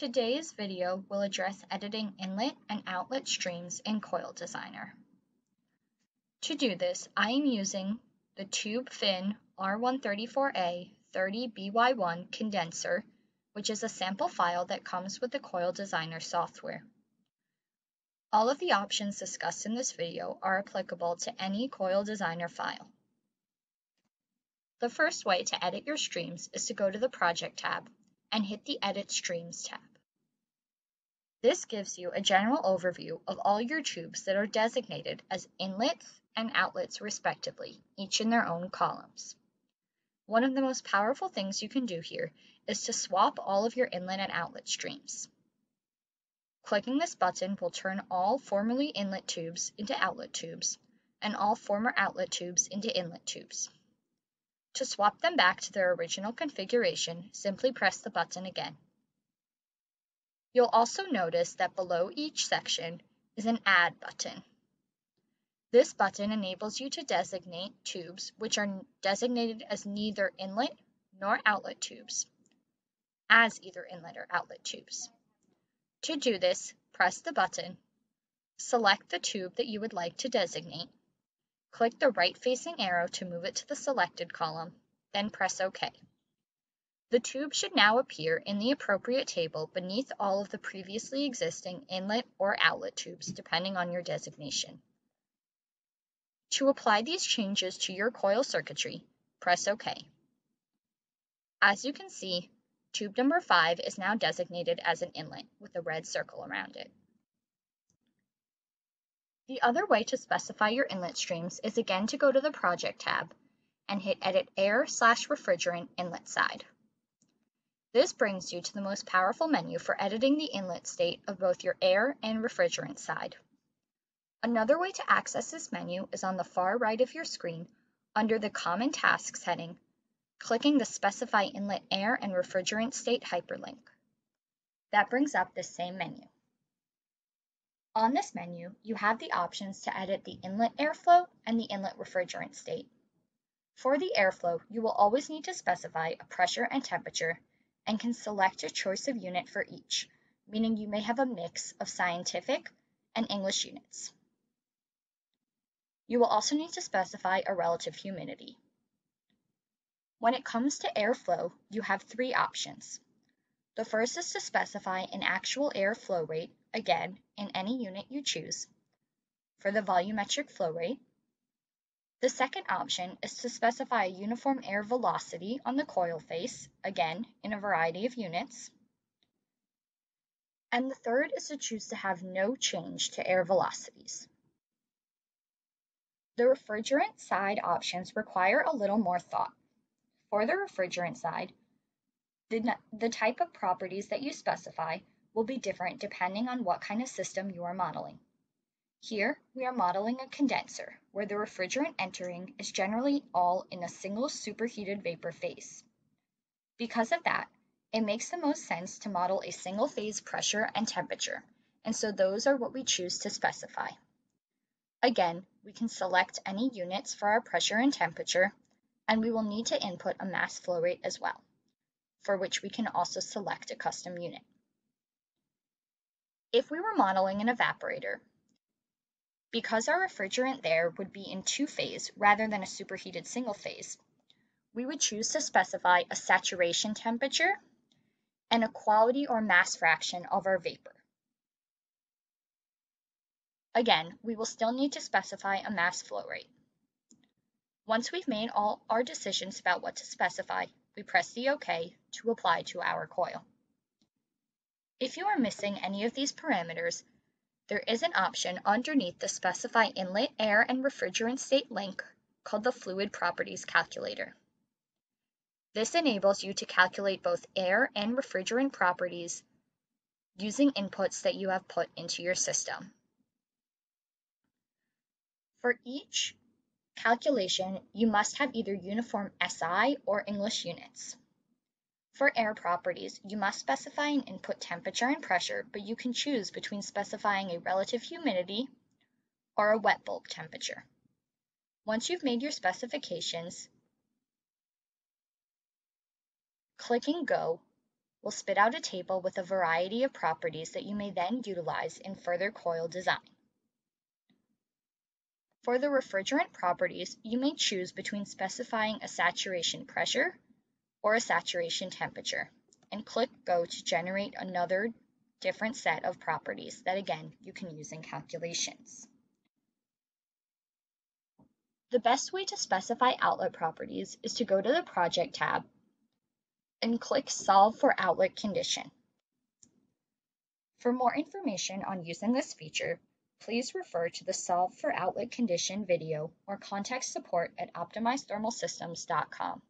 Today's video will address editing inlet and outlet streams in CoilDesigner. To do this, I am using the Tube Fin R134A 30BY1 condenser, which is a sample file that comes with the CoilDesigner software. All of the options discussed in this video are applicable to any CoilDesigner file. The first way to edit your streams is to go to the Project tab and hit the Edit Streams tab. This gives you a general overview of all your tubes that are designated as inlets and outlets respectively, each in their own columns. One of the most powerful things you can do here is to swap all of your inlet and outlet streams. Clicking this button will turn all formerly inlet tubes into outlet tubes, and all former outlet tubes into inlet tubes. To swap them back to their original configuration, simply press the button again. You'll also notice that below each section is an Add button. This button enables you to designate tubes which are designated as neither inlet nor outlet tubes, as either inlet or outlet tubes. To do this, press the button, select the tube that you would like to designate, click the right-facing arrow to move it to the selected column, then press OK. The tube should now appear in the appropriate table beneath all of the previously existing inlet or outlet tubes, depending on your designation. To apply these changes to your coil circuitry, press OK. As you can see, tube number 5 is now designated as an inlet with a red circle around it. The other way to specify your inlet streams is again to go to the Project tab and hit Edit Air/Refrigerant Inlet Side. This brings you to the most powerful menu for editing the inlet state of both your air and refrigerant side. Another way to access this menu is on the far right of your screen under the Common Tasks heading, clicking the Specify Inlet Air and Refrigerant State hyperlink. That brings up this same menu. On this menu, you have the options to edit the inlet airflow and the inlet refrigerant state. For the airflow, you will always need to specify a pressure and temperature and can select a choice of unit for each, meaning you may have a mix of scientific and English units. You will also need to specify a relative humidity. When it comes to airflow, you have 3 options. The first is to specify an actual air flow rate, again, in any unit you choose, for the volumetric flow rate. The second option is to specify a uniform air velocity on the coil face, again, in a variety of units. And the third is to choose to have no change to air velocities. The refrigerant side options require a little more thought. For the refrigerant side, the type of properties that you specify will be different depending on what kind of system you are modeling. Here, we are modeling a condenser, where the refrigerant entering is generally all in a single superheated vapor phase. Because of that, it makes the most sense to model a single phase pressure and temperature, and so those are what we choose to specify. Again, we can select any units for our pressure and temperature, and we will need to input a mass flow rate as well, for which we can also select a custom unit. If we were modeling an evaporator, because our refrigerant there would be in 2-phase rather than a superheated single phase, we would choose to specify a saturation temperature and a quality or mass fraction of our vapor. Again, we will still need to specify a mass flow rate. Once we've made all our decisions about what to specify, we press the OK to apply to our coil. If you are missing any of these parameters, there is an option underneath the Specify Inlet Air and Refrigerant State link called the Fluid Properties Calculator. This enables you to calculate both air and refrigerant properties using inputs that you have put into your system. For each calculation, you must have either uniform SI or English units. For air properties, you must specify an input temperature and pressure, but you can choose between specifying a relative humidity or a wet bulb temperature. Once you've made your specifications, clicking Go will spit out a table with a variety of properties that you may then utilize in further coil design. For the refrigerant properties, you may choose between specifying a saturation pressure or a saturation temperature, and click Go to generate another different set of properties that again you can use in calculations. The best way to specify outlet properties is to go to the Project tab and click Solve for Outlet Condition. For more information on using this feature, please refer to the Solve for Outlet Condition video or contact support at optimizedthermalsystems.com.